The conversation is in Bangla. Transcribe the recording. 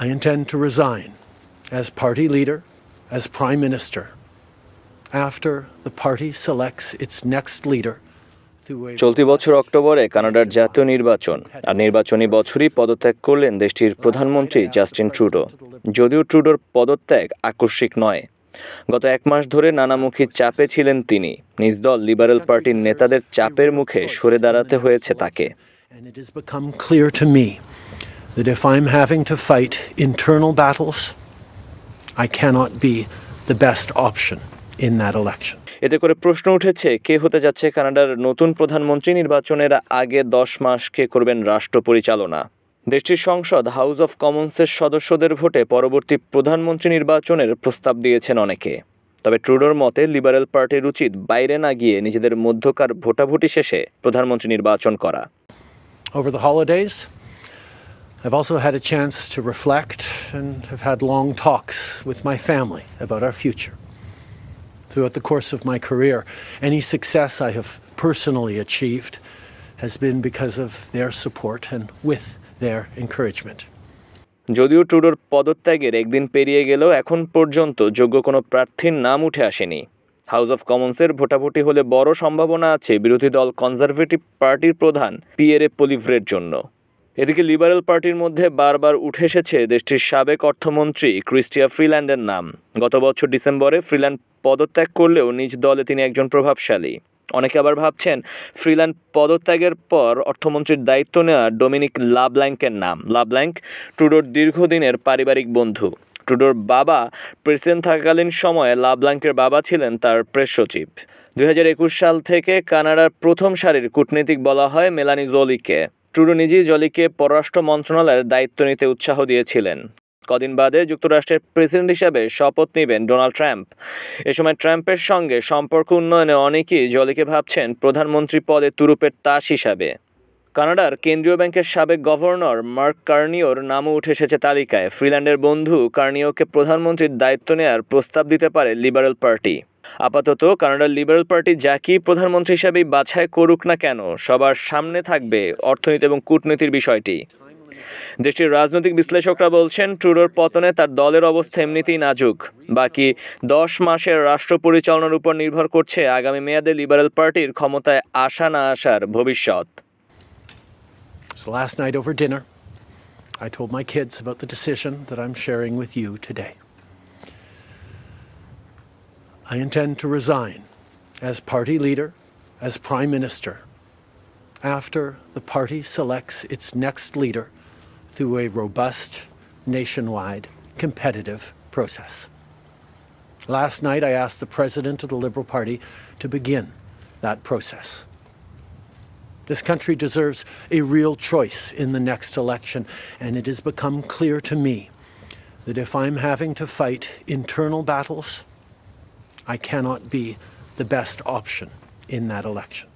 I intend to resign as party leader, as Prime Minister, after the party selects its next leader. চলতি বছর অক্টোবরে কানাডার জাতীয় নির্বাচন, আর নির্বাচনী বছরই পদত্যাগ করলেন দেশটির প্রধানমন্ত্রী জাস্টিন ট্রুডো। যদিও ট্রুডোর পদত্যাগ আকস্মিক নয়, গত এক মাস ধরে নানামুখী চাপে ছিলেন তিনি। নিজ দল লিবারেল পার্টির নেতাদের চাপের মুখে সরে দাঁড়াতে হয়েছে তাকে। And it has become clear to me that if I'm having to fight internal battles, I cannot be the best option in that election. এতে করে প্রশ্ন উঠেছে, কে হতে যাচ্ছে কানাডার নতুন প্রধানমন্ত্রী? নির্বাচনের আগে 10 মাস কে করবেন রাষ্ট্র পরিচালনা? দেশটির সংসদ হাউস অফ কমন্সের সদস্যদের ভোটে পরবর্তী প্রধানমন্ত্রী নির্বাচনের প্রস্তাব দিয়েছেন অনেকে। তবে ট্রুডোর মতে লিবারেল পার্টির উচিত বাইরে না গিয়ে নিজেদের মধ্যকার ভোটাভুটি শেষে প্রধানমন্ত্রী নির্বাচন করা। Over the holidays, I've also had a chance to reflect and have had long talks with my family about our future. Throughout the course of my career, any success I have personally achieved has been because of their support and with their encouragement. যদিও ট্রুডোর পদত্যাগের একদিন পেরিয়ে গেলেও এখন পর্যন্ত যোগ্য কোনো প্রার্থীর নাম উঠে আসেনি। হাউস অফ কমন্সের ভোটাভুটি হলে বড় সম্ভাবনা আছে বিরোধী দল কনজারভেটিভ পার্টির প্রধান পিয়েরে পলিভ্রের জন্য। এদিকে লিবারেল পার্টির মধ্যে বারবার উঠে এসেছে দেশটির সাবেক অর্থমন্ত্রী ক্রিস্টিয়া ফ্রিল্যান্ডের নাম। গত বছর ডিসেম্বরে ফ্রিল্যান্ড পদত্যাগ করলেও নিজ দলে তিনি একজন প্রভাবশালী। অনেকে আবার ভাবছেন ফ্রিল্যান্ড পদত্যাগের পর অর্থমন্ত্রীর দায়িত্ব নেওয়া ডোমিনিক লাব্ল্যাঙ্কের নাম। লাব্ল্যাঙ্ক ট্রুডোর দীর্ঘদিনের পারিবারিক বন্ধু। ট্রুডোর বাবা প্রেসিডেন্ট থাকাকালীন সময়ে লাব্ল্যাঙ্কের বাবা ছিলেন তার প্রেস সচিব। 2021 সাল থেকে কানাডার প্রথম সারির কূটনীতিক বলা হয় মেলানি জোলিকে। ট্রুডো নিজেই জলিকে পররাষ্ট্র মন্ত্রণালয়ের দায়িত্ব নিতে উৎসাহ দিয়েছিলেন। কদিন বাদে যুক্তরাষ্ট্রের প্রেসিডেন্ট হিসাবে শপথ নেবেন ডোনাল্ড ট্রাম্প। এ সময় ট্রাম্পের সঙ্গে সম্পর্ক উন্নয়নে অনেকেই জলিকে ভাবছেন প্রধানমন্ত্রী পদে তুরুপের তাস হিসাবে। কানাডার কেন্দ্রীয় ব্যাংকের সাবেক গভর্নর মার্ক কার্নিওর নামও উঠে এসেছে তালিকায়। ফ্রিল্যান্ডের বন্ধু কার্নিওকে প্রধানমন্ত্রীর দায়িত্ব নেওয়ার প্রস্তাব দিতে পারে লিবারেল পার্টি। আপাতত কানাডার লিবারেল পার্টি যাকেই প্রধানমন্ত্রী হিসাবেই বাছাই করুক না কেন, সবার সামনে থাকবে অর্থনীতি এবং কূটনীতির বিষয়টি। দেশটির রাজনৈতিক বিশ্লেষকরা বলছেন ট্রুডোর পতনে তার দলের অবস্থা এমনিতেই নাজুক। বাকি 10 মাসের রাষ্ট্র পরিচালনার উপর নির্ভর করছে আগামী মেয়াদে লিবারেল পার্টির ক্ষমতায় আসা না আসার ভবিষ্যৎ। So last night over dinner, I told my kids about the decision that I'm sharing with you today. I intend to resign as party leader, as Prime Minister, after the party selects its next leader through a robust, nationwide, competitive process. Last night I asked the President of the Liberal Party to begin that process. This country deserves a real choice in the next election, and it has become clear to me that if I'm having to fight internal battles, I cannot be the best option in that election.